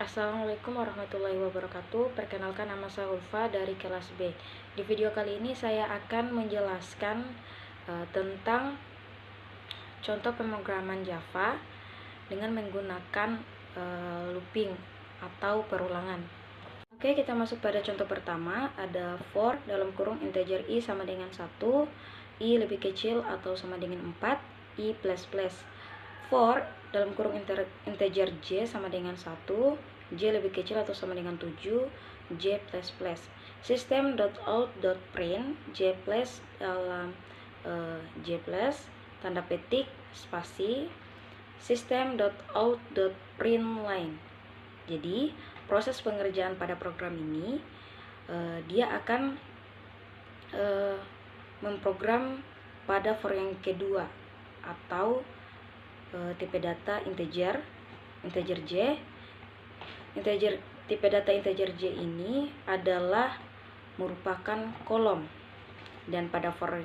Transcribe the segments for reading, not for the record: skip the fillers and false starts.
Assalamualaikum warahmatullahi wabarakatuh. Perkenalkan, nama saya Ulfa dari kelas B. Di video kali ini saya akan menjelaskan tentang contoh pemrograman Java dengan menggunakan looping atau perulangan. Oke, kita masuk pada contoh pertama. Ada for dalam kurung integer i sama dengan 1, i lebih kecil atau sama dengan 4, i plus plus. For dalam kurung integer j sama dengan 1, j lebih kecil atau sama dengan 7, j plus plus. System.out.print j plus dalam j plus tanda petik spasi system.out.println. Jadi proses pengerjaan pada program ini dia akan memprogram pada for yang kedua atau tipe data integer j. Tipe data integer j ini adalah merupakan kolom, dan pada for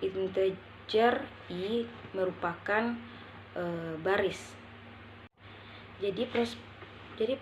integer i merupakan baris. Jadi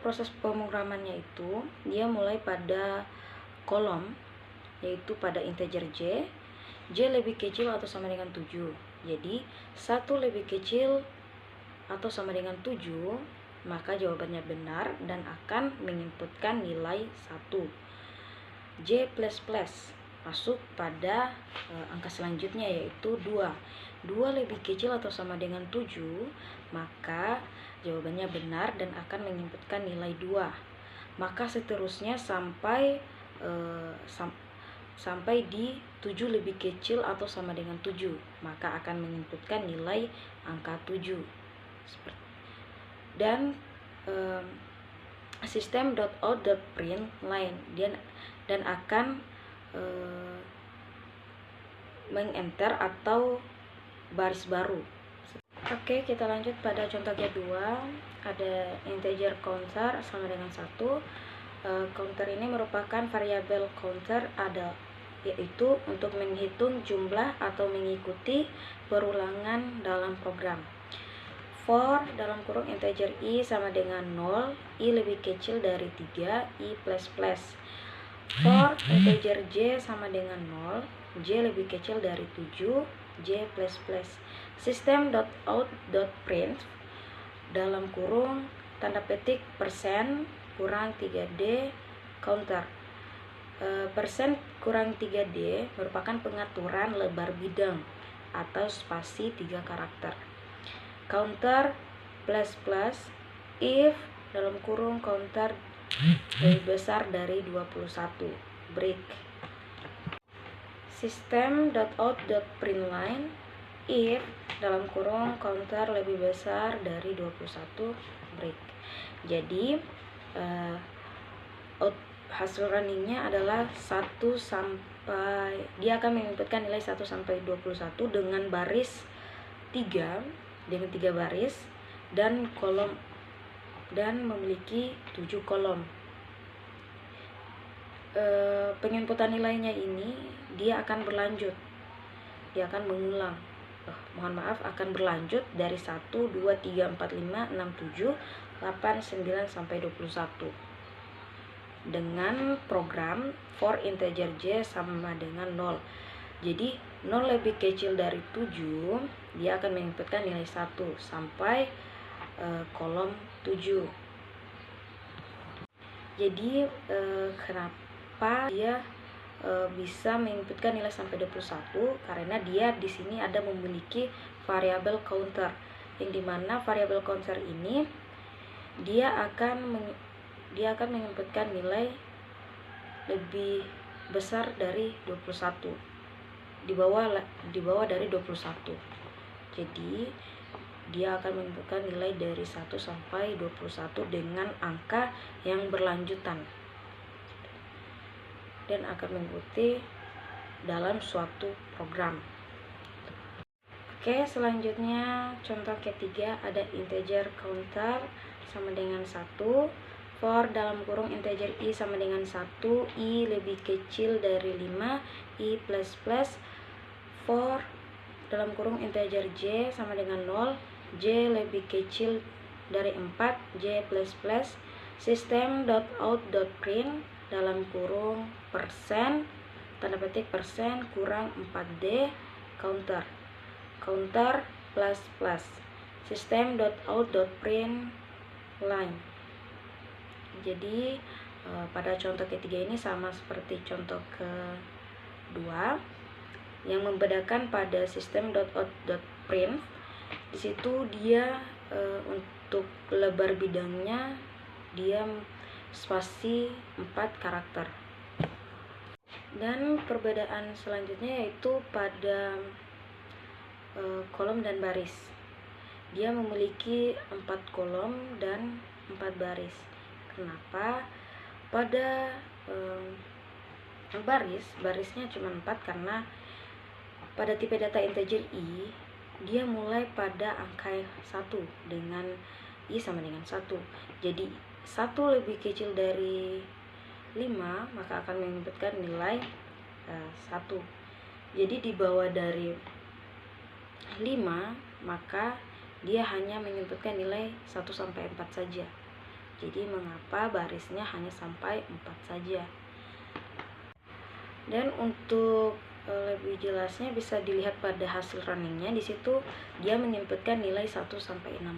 proses pemrogramannya itu dia mulai pada kolom, yaitu pada integer j lebih kecil atau sama dengan 7. Jadi 1 lebih kecil atau sama dengan 7, maka jawabannya benar dan akan menginputkan nilai 1. J plus plus masuk pada angka selanjutnya, yaitu 2 lebih kecil atau sama dengan 7, maka jawabannya benar dan akan menginputkan nilai 2. Maka seterusnya sampai di 7 lebih kecil atau sama dengan 7, maka akan menginputkan nilai angka 7. Dan system.out.println dan akan mengenter atau baris baru. Oke, kita lanjut pada contoh kedua. Ada integer counter sama dengan 1. Counter ini merupakan variabel counter yaitu untuk menghitung jumlah atau mengikuti perulangan dalam program. For dalam kurung integer i sama dengan 0, i lebih kecil dari 3, i plus plus. For integer j sama dengan 0, j lebih kecil dari 7, j plus plus. System.out.print dalam kurung tanda petik persen kurang 3D counter. Persen kurang 3D merupakan pengaturan lebar bidang atau spasi 3 karakter. Counter plus plus if dalam kurung counter lebih besar dari 21 break. System.out.println if dalam kurung counter lebih besar dari 21 break. Jadi hasil runningnya adalah 1 sampai dia akan menginputkan nilai 1 sampai 21 dengan baris 3 baris dan kolom, dan memiliki 7 kolom. Penginputan nilainya ini dia akan berlanjut, dia akan mengulang. Akan berlanjut dari 1, 2, 3, 4, 5, 6, 7, 8, 9 sampai 21 dengan program for integer j sama dengan 0. Jadi 0 lebih kecil dari 7, dia akan menginputkan nilai 1 sampai kolom 7. Jadi kenapa dia bisa menginputkan nilai sampai 21? Karena dia di sini ada memiliki variabel counter, yang dimana variabel counter ini dia akan menginputkan nilai lebih besar dari 21, di bawah dari 21. Jadi dia akan menentukan nilai dari 1 sampai 21 dengan angka yang berlanjutan dan akan mengikuti dalam suatu program. Oke, selanjutnya contoh ketiga ada integer counter sama dengan 1. For dalam kurung integer i sama dengan 1, i lebih kecil dari 5, i plus plus. For dalam kurung integer j sama dengan 0, j lebih kecil dari 4 J++ system.out.print dalam kurung persen tanda petik persen kurang 4D counter plus plus system.out.print line. Jadi pada contoh ketiga ini sama seperti contoh kedua. Yang membedakan pada system.out.print, di situ dia untuk lebar bidangnya dia spasi 4 karakter. Dan perbedaan selanjutnya yaitu pada kolom dan baris. Dia memiliki 4 kolom dan 4 baris. Kenapa? Pada barisnya cuma 4 karena pada tipe data integer i dia mulai pada angka 1 dengan i sama dengan 1. Jadi 1 lebih kecil dari 5 maka akan menyebutkan nilai 1. Jadi di bawah dari 5 maka dia hanya menyebutkan nilai 1 sampai 4 saja. Jadi mengapa barisnya hanya sampai 4 saja. Dan untuk lebih jelasnya bisa dilihat pada hasil runningnya. Di situ dia menyebutkan nilai 1 sampai 16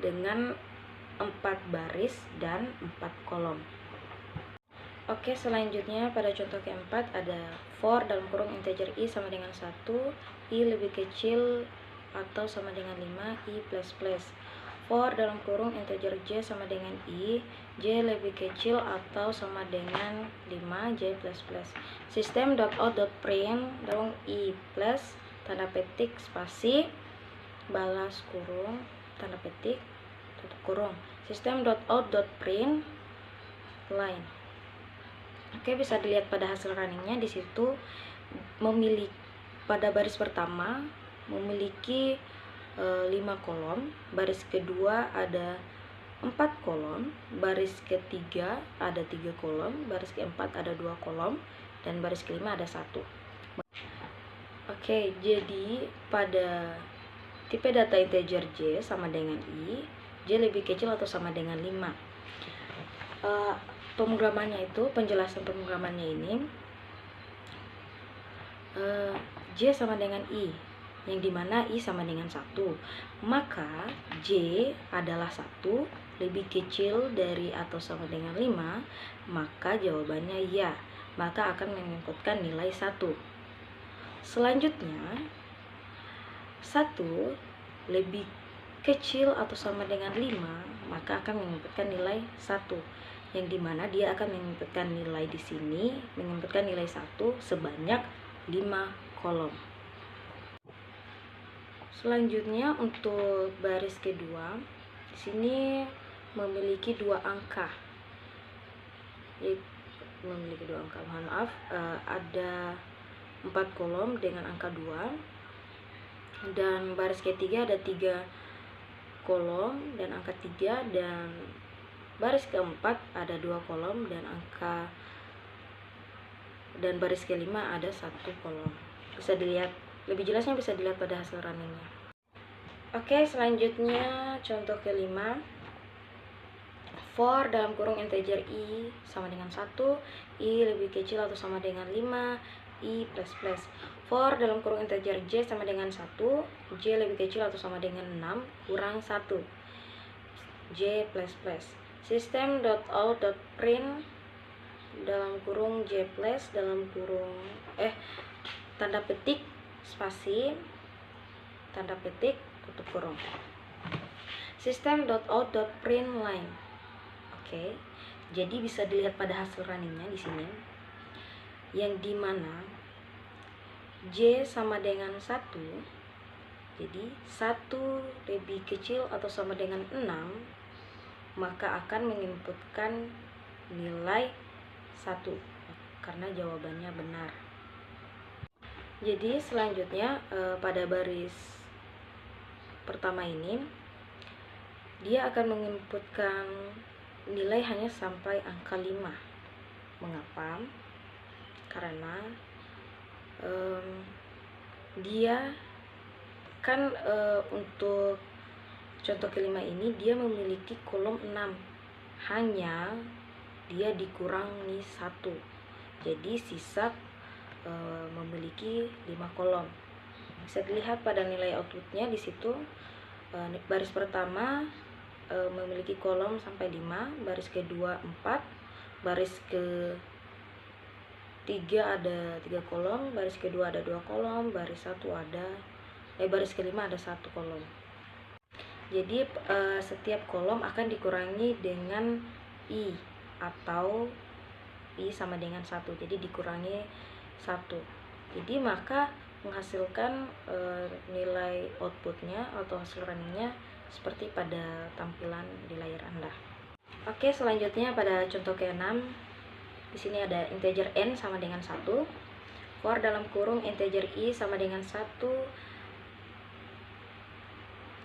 dengan 4 baris dan 4 kolom. Oke, selanjutnya pada contoh keempat ada for dalam kurung integer i sama dengan 1, i lebih kecil atau sama dengan 5, i plus plus. For dalam kurung integer j sama dengan i, j lebih kecil atau sama dengan 5, j plus plus. System.out.print dalam i plus tanda petik spasi balas kurung tanda petik tutup kurung. System.out.print line. Oke, bisa dilihat pada hasil runningnya. Di situ memiliki pada baris pertama memiliki 5 kolom, baris kedua ada 4 kolom, baris ketiga ada 3 kolom, baris keempat ada 2 kolom, dan baris kelima ada 1. Oke, jadi pada tipe data integer j sama dengan i, j lebih kecil atau sama dengan 5. Penjelasan pemrogramannya ini j sama dengan i, yang dimana i sama dengan 1, maka j adalah 1 lebih kecil dari atau sama dengan 5, maka jawabannya ya, maka akan menginputkan nilai 1. Selanjutnya 1 lebih kecil atau sama dengan 5, maka akan menginputkan nilai 1, yang dimana dia akan menginputkan nilai di sini, menginputkan nilai 1 sebanyak 5 kolom. Selanjutnya untuk baris kedua, di sini memiliki 2 angka. Ada 4 kolom dengan angka 2, dan baris ketiga ada 3 kolom dan angka 3, dan baris keempat ada 2 kolom dan baris kelima ada 1 kolom. Bisa dilihat lebih jelasnya, bisa dilihat pada hasil runningnya. Oke, selanjutnya contoh kelima. For dalam kurung integer i sama dengan 1, i lebih kecil atau sama dengan 5, i plus plus. For dalam kurung integer j sama dengan 1, j lebih kecil atau sama dengan 6 kurang 1, j plus plus. System.out.print dalam kurung j plus dalam kurung tanda petik spasi tanda petik tutup kurung. System.out.print line. Oke, jadi bisa dilihat pada hasil runningnya di sini, yang dimana j sama dengan 1, jadi 1 lebih kecil atau sama dengan 6, maka akan menginputkan nilai 1 karena jawabannya benar. Jadi selanjutnya pada baris pertama ini dia akan menginputkan nilai hanya sampai angka 5. Mengapa? Karena dia kan untuk contoh kelima ini dia memiliki kolom 6, hanya dia dikurangi 1, jadi sisa memiliki 5 kolom. Bisa dilihat pada nilai outputnya di situ. Baris pertama memiliki kolom sampai 5, baris kedua 4, baris ketiga ada 3 kolom, baris kedua ada 2 kolom, baris kelima ada 1 kolom. Jadi setiap kolom akan dikurangi dengan I, atau I sama dengan 1, jadi dikurangi 1. Jadi maka menghasilkan nilai outputnya atau hasil runningnya seperti pada tampilan di layar Anda. Oke, selanjutnya pada contoh ke-6, di sini ada integer n sama dengan 1, for dalam kurung integer i sama dengan 1,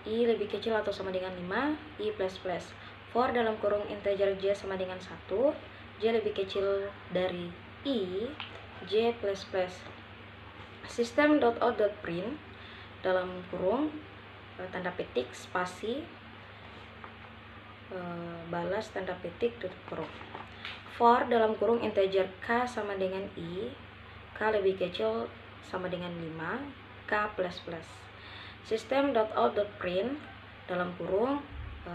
i lebih kecil atau sama dengan 5, i plus plus. For dalam kurung integer j sama dengan 1, j lebih kecil dari i, j plus plus. System.out.print dalam kurung tanda petik spasi balas tanda petik tutup kurung. For dalam kurung integer k sama dengan i, k lebih kecil sama dengan 5, k plus plus. System.out.print dalam kurung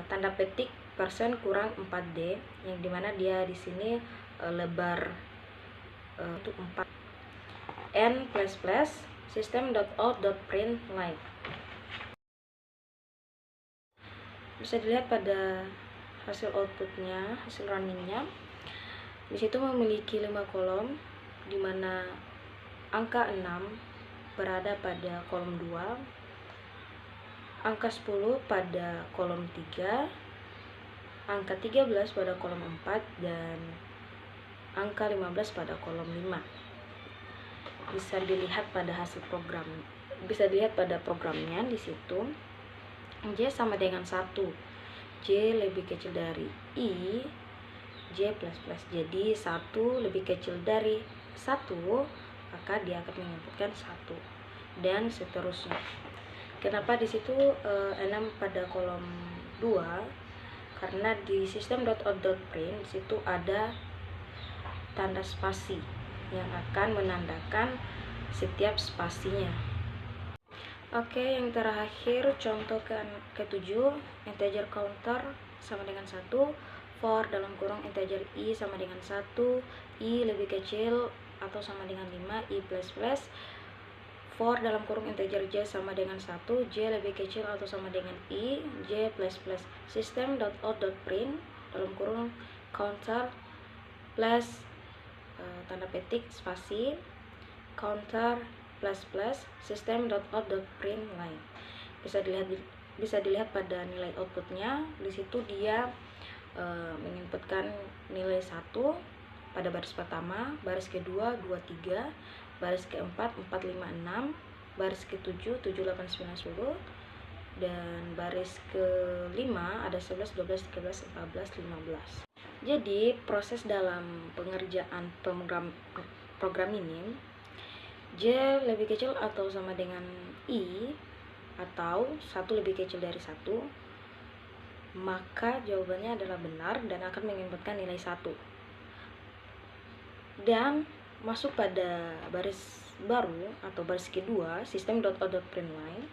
tanda petik persen kurang 4D, yang dimana dia di sini lebar untuk 4. N plus plus. System.out.print line. Bisa dilihat pada hasil outputnya, hasil runningnya. Di situ memiliki 5 kolom, di mana angka 6 berada pada kolom 2, angka 10 pada kolom 3, angka 13 pada kolom 4, dan angka 15 pada kolom 5. Bisa dilihat pada hasil program, bisa dilihat pada programnya di situ. J sama dengan 1, J lebih kecil dari I, J plus plus. Jadi 1 lebih kecil dari 1, maka dia akan menginputkan 1, dan seterusnya. Kenapa di situ 6 pada kolom 2? Karena di system.out.print di situ ada tanda spasi yang akan menandakan setiap spasinya. Oke, yang terakhir contoh ke-7, integer counter sama dengan 1, for dalam kurung integer i sama dengan 1, i lebih kecil atau sama dengan 5, i plus plus. For dalam kurung integer j sama dengan 1, j lebih kecil atau sama dengan i, j plus plus. System.out.print dalam kurung counter plus tanda petik spasi counter plus plus system.out.print line. Bisa dilihat pada nilai outputnya. Di situ dia menginputkan nilai 1 pada baris pertama, baris kedua 2, 3, baris keempat 4, 5, 6, baris ke-7 7, 8, 9, 10, dan baris ke-5 ada 11, 12, 13, 14, 15. Jadi proses dalam pengerjaan program ini, J lebih kecil atau sama dengan I, atau 1 lebih kecil dari 1, maka jawabannya adalah benar dan akan menginputkan nilai 1. Dan masuk pada baris baru atau baris kedua, system.out.print line,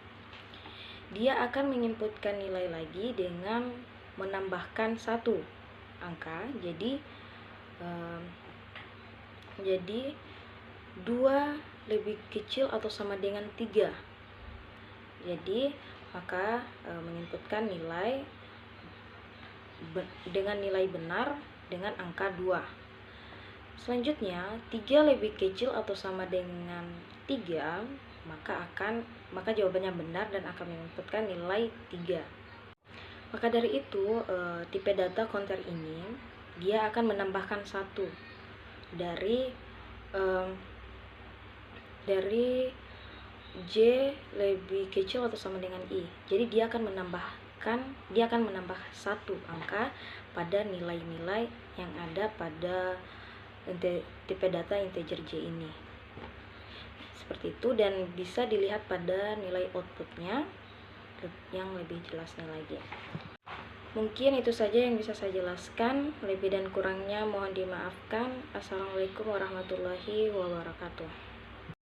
dia akan menginputkan nilai lagi dengan menambahkan 1 angka. Jadi 2 lebih kecil atau sama dengan 3. Jadi maka menginputkan nilai dengan nilai benar dengan angka 2. Selanjutnya 3 lebih kecil atau sama dengan 3, maka jawabannya benar dan akan menginputkan nilai 3. Maka dari itu tipe data counter ini dia akan menambahkan 1 dari J lebih kecil atau sama dengan I. Jadi dia akan menambah 1 angka pada nilai-nilai yang ada pada tipe data integer J ini. seperti itu, dan bisa dilihat pada nilai outputnya yang lebih jelasnya lagi. Mungkin itu saja yang bisa saya jelaskan. Lebih dan kurangnya mohon dimaafkan. Assalamualaikum warahmatullahi wabarakatuh.